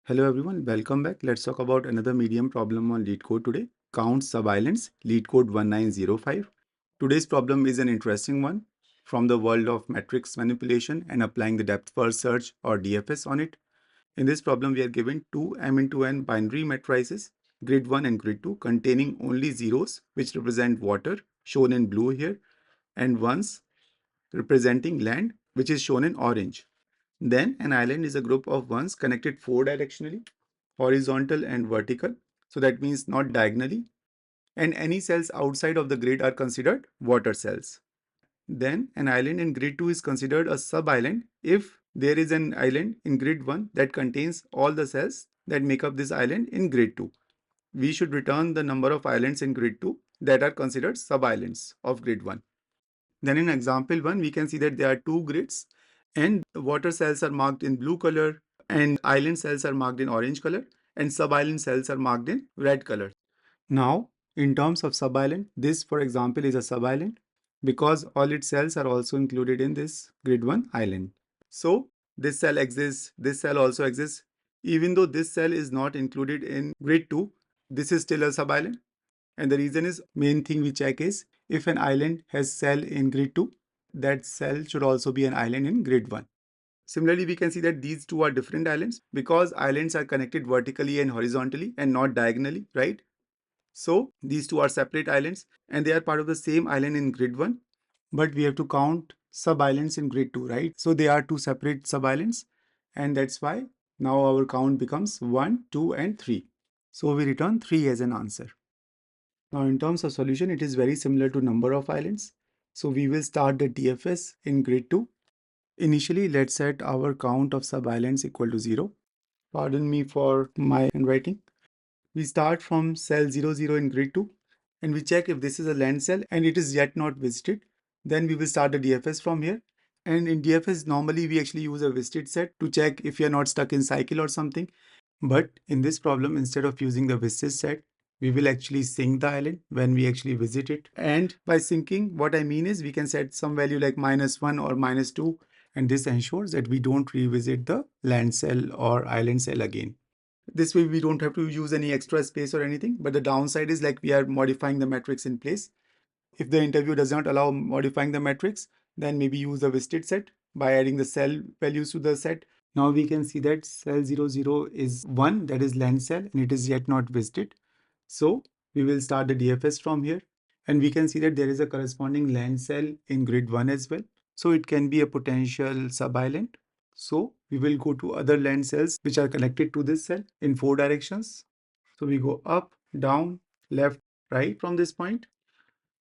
Hello everyone, welcome back. Let's talk about another medium problem on Leetcode today. Count sub-islands, Leetcode 1905. Today's problem is an interesting one from the world of matrix manipulation and applying the depth first search or DFS on it. In this problem, we are given two m into n binary matrices, grid 1 and grid 2, containing only zeros which represent water, shown in blue here, and ones representing land, which is shown in orange. Then an island is a group of ones connected four directionally, horizontal and vertical. So that means not diagonally. And any cells outside of the grid are considered water cells. Then an island in grid 2 is considered a sub-island if there is an island in grid 1 that contains all the cells that make up this island in grid 2. We should return the number of islands in grid 2 that are considered sub-islands of grid 1. Then in example 1, we can see that there are two grids and the water cells are marked in blue color and island cells are marked in orange color and sub-island cells are marked in red color. Now, in terms of sub-island, this for example is a sub-island because all its cells are also included in this grid 1 island. So, this cell exists, this cell also exists. Even though this cell is not included in grid 2, this is still a sub-island. And the reason is, main thing we check is if an island has cell in grid 2, that cell should also be an island in grid 1. Similarly, we can see that these two are different islands because islands are connected vertically and horizontally and not diagonally, right? So these two are separate islands and they are part of the same island in grid 1, but we have to count sub-islands in grid 2, right? So they are two separate sub-islands and that's why now our count becomes 1, 2 and 3. So we return 3 as an answer. Now in terms of solution, it is very similar to number of islands. So we will start the DFS in grid 2. Initially, let's set our count of sub-islands equal to 0. Pardon me for my handwriting. We start from cell 00 in grid 2 and we check if this is a land cell and it is yet not visited. Then we will start the DFS from here. And in DFS, normally we actually use a visited set to check if you are not stuck in cycle or something. But in this problem, instead of using the visited set, we will actually sync the island when we actually visit it. And by syncing, what I mean is we can set some value like -1 or -2. And this ensures that we don't revisit the land cell or island cell again. This way we don't have to use any extra space or anything, but the downside is like we are modifying the matrix in place. If the interview does not allow modifying the matrix, then maybe use the visited set by adding the cell values to the set. Now we can see that cell 00 is 1, that is land cell, and it is yet not visited. So we will start the DFS from here and we can see that there is a corresponding land cell in grid 1 as well. So it can be a potential sub-island. So we will go to other land cells which are connected to this cell in 4 directions. So we go up, down, left, right from this point.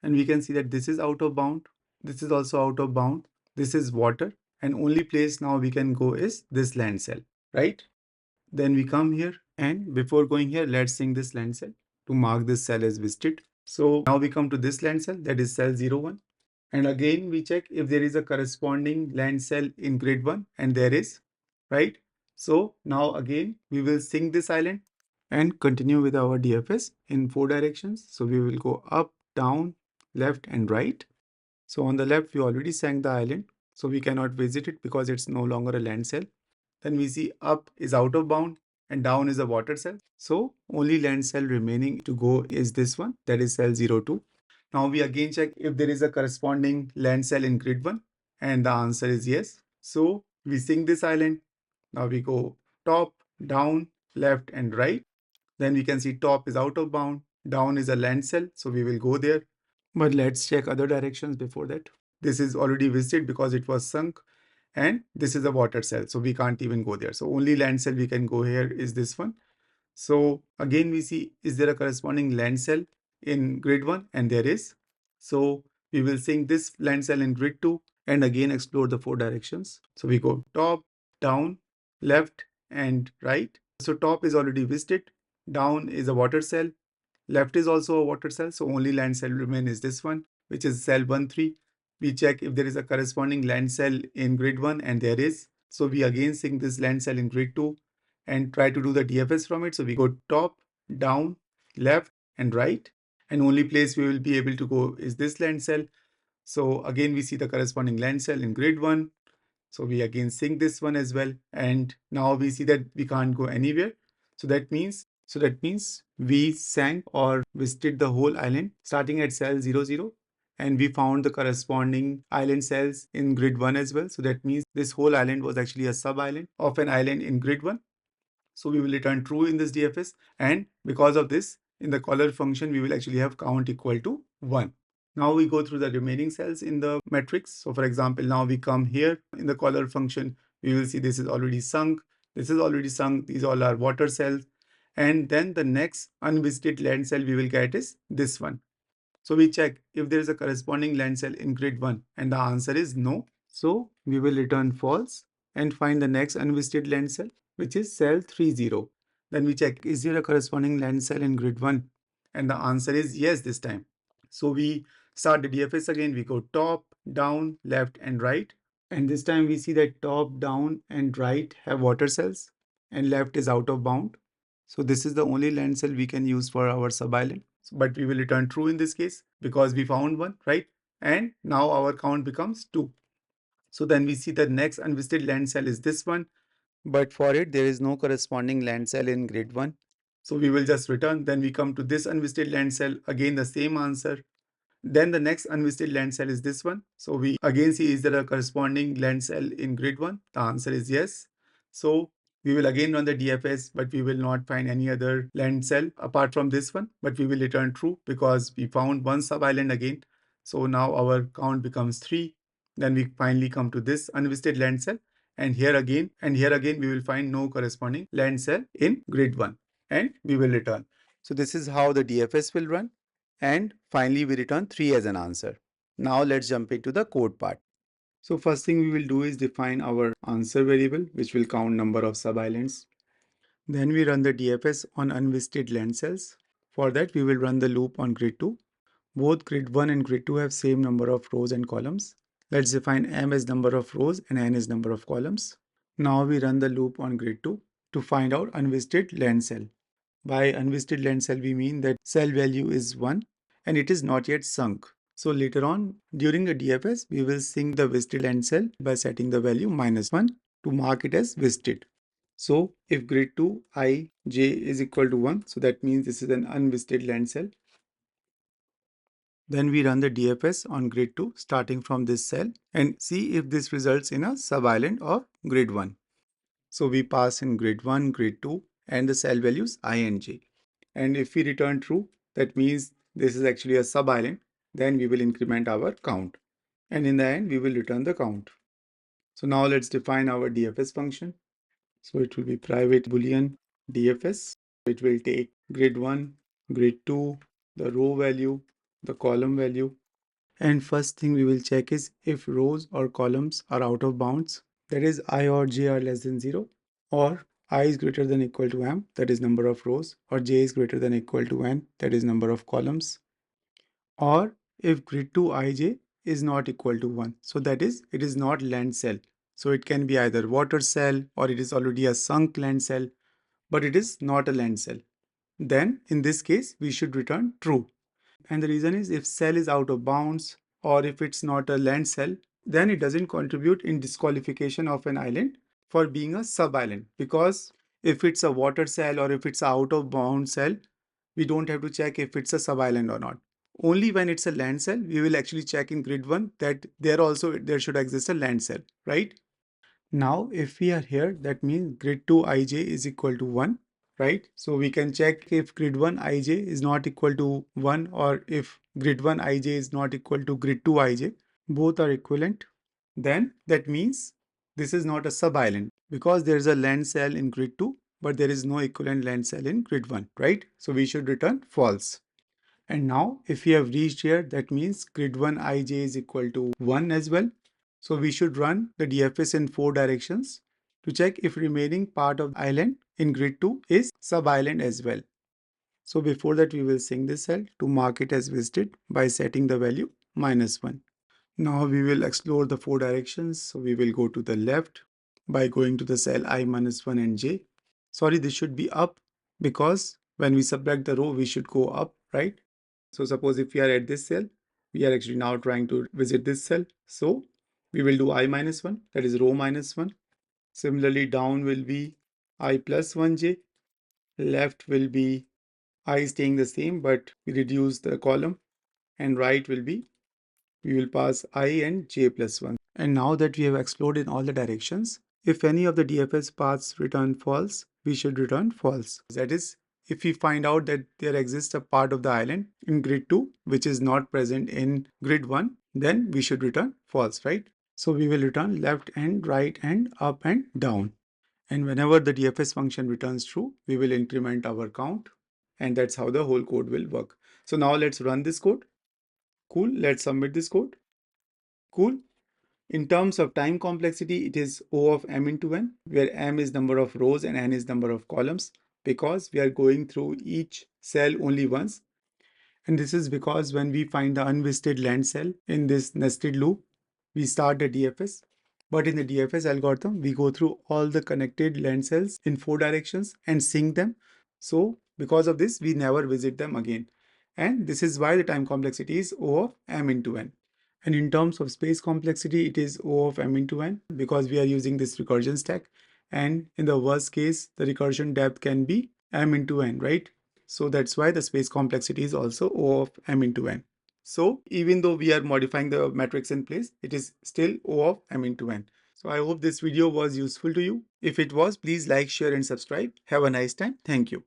And we can see that this is out of bound. This is also out of bound. This is water. And only place now we can go is this land cell, right? Then we come here and before going here, let's sync this land cell to mark this cell as visited. So now we come to this land cell, that is cell 01. And again, we check if there is a corresponding land cell in grid 1 and there is, right? So now again, we will sync this island and continue with our DFS in 4 directions. So we will go up, down, left and right. So on the left, we already sank the island. So we cannot visit it because it's no longer a land cell. Then we see up is out of bound and down is a water cell. So only land cell remaining to go is this one, that is cell 02. Now we again check if there is a corresponding land cell in grid 1 and the answer is yes. So we sync this island. Now we go top, down, left and right. Then we can see top is out of bound, down is a land cell. So we will go there. But let's check other directions before that. This is already visited because it was sunk. And this is a water cell, so we can't even go there. So only land cell we can go here is this one. So again we see, is there a corresponding land cell in grid 1? And there is. So we will sync this land cell in grid 2 and again explore the 4 directions. So we go top, down, left and right. So top is already visited, down is a water cell, left is also a water cell. So only land cell remain is this one, which is cell 13. We check if there is a corresponding land cell in grid 1 and there is. So we again sync this land cell in grid 2 and try to do the DFS from it. So we go top, down, left and right. And only place we will be able to go is this land cell. So again, we see the corresponding land cell in grid 1. So we again sync this one as well. And now we see that we can't go anywhere. So that means we sank or visited the whole island starting at cell 00, and we found the corresponding island cells in grid 1 as well. So that means this whole island was actually a sub island of an island in grid 1. So we will return true in this DFS, and because of this, in the caller function, we will actually have count equal to 1. Now we go through the remaining cells in the matrix. So for example, now we come here in the caller function, we will see this is already sunk. This is already sunk. These all are water cells. And then the next unvisited land cell we will get is this one. So we check if there is a corresponding land cell in grid 1, and the answer is no. So we will return false and find the next unvisited land cell, which is cell 30. Then we check, is there a corresponding land cell in grid 1? And the answer is yes this time. So we start the DFS again. We go top, down, left, and right. And this time we see that top, down, and right have water cells, and left is out of bound. So this is the only land cell we can use for our sub-island. But we will return true in this case because we found one, right? And now our count becomes 2. So then we see the next unvisited land cell is this one. But for it, there is no corresponding land cell in grid 1. So we will just return. Then we come to this unvisited land cell. Again, the same answer. Then the next unvisited land cell is this one. So we again see, is there a corresponding land cell in grid 1? The answer is yes. So we will again run the DFS, but we will not find any other land cell apart from this one. But we will return true because we found one sub island again. So now our count becomes 3. Then we finally come to this unvisited land cell. And here again, we will find no corresponding land cell in grid 1. And we will return. So this is how the DFS will run. And finally, we return 3 as an answer. Now let's jump into the code part. So first thing we will do is define our answer variable, which will count number of sub-islands. Then we run the DFS on unvisited land cells. For that, we will run the loop on grid 2. Both grid 1 and grid 2 have same number of rows and columns. Let's define m as number of rows and n as number of columns. Now we run the loop on grid 2 to find out unvisited land cell. By unvisited land cell, we mean that cell value is 1 and it is not yet sunk. So later on, during the DFS, we will sync the visited land cell by setting the value -1 to mark it as visited. So if grid 2 I j is equal to 1, so that means this is an unvisited land cell. Then we run the DFS on grid 2 starting from this cell and see if this results in a sub-island of grid 1. So we pass in grid 1, grid 2 and the cell values I and j. And if we return true, that means this is actually a sub-island. Then we will increment our count. And in the end, we will return the count. So now let's define our DFS function. So it will be private boolean DFS. It will take grid 1, grid 2, the row value, the column value. And first thing we will check is if rows or columns are out of bounds, that is I or j are less than 0, or I is greater than equal to m, that is number of rows, or j is greater than equal to n, that is number of columns, or if grid 2 ij is not equal to 1, so that is it is not land cell. So it can be either water cell or it is already a sunk land cell, but it is not a land cell. Then in this case, we should return true. And the reason is if cell is out of bounds or if it's not a land cell, then it doesn't contribute in disqualification of an island for being a sub-island. Because if it's a water cell or if it's a out of bound cell, we don't have to check if it's a sub-island or not. Only when it's a land cell, we will actually check in grid 1 that there should exist a land cell, right? Now, if we are here, that means grid 2 ij is equal to 1, right? So we can check if grid 1 ij is not equal to 1 or if grid 1 ij is not equal to grid 2 ij. Both are equivalent. Then that means this is not a sub-island because there is a land cell in grid 2, but there is no equivalent land cell in grid 1, right? So we should return false. And now if we have reached here, that means grid 1 ij is equal to 1 as well. So we should run the DFS in 4 directions to check if remaining part of the island in grid 2 is sub-island as well. So before that, we will sync this cell to mark it as visited by setting the value -1. Now we will explore the 4 directions. So we will go to the left by going to the cell I-1 and j. Sorry, this should be up because when we subtract the row, we should go up, right? So suppose if we are at this cell, we are actually now trying to visit this cell. So we will do I minus 1, that is row minus 1. Similarly, down will be I plus 1j. Left will be I staying the same, but we reduce the column. And right will be, we will pass I and j plus 1. And now that we have explored in all the directions, if any of the DFS paths return false, we should return false. That is, if we find out that there exists a part of the island in grid 2 which is not present in grid 1, then we should return false, right? So we will return left and right and up and down. And whenever the DFS function returns true, we will increment our count, and that's how the whole code will work. So now let's run this code. Cool, let's submit this code. Cool. In terms of time complexity, it is O of m into n, where m is number of rows and n is number of columns, because we are going through each cell only once. And this is because when we find the unvisited land cell in this nested loop, we start the DFS. But in the DFS algorithm, we go through all the connected land cells in 4 directions and sync them. So because of this, we never visit them again. And this is why the time complexity is O of m into n. And in terms of space complexity, it is O of m into n, because we are using this recursion stack. And in the worst case, the recursion depth can be m into n, right? So that's why the space complexity is also O of m into n. So even though we are modifying the matrix in place, it is still O of m into n. So I hope this video was useful to you. If it was, please like, share and subscribe. Have a nice time. Thank you.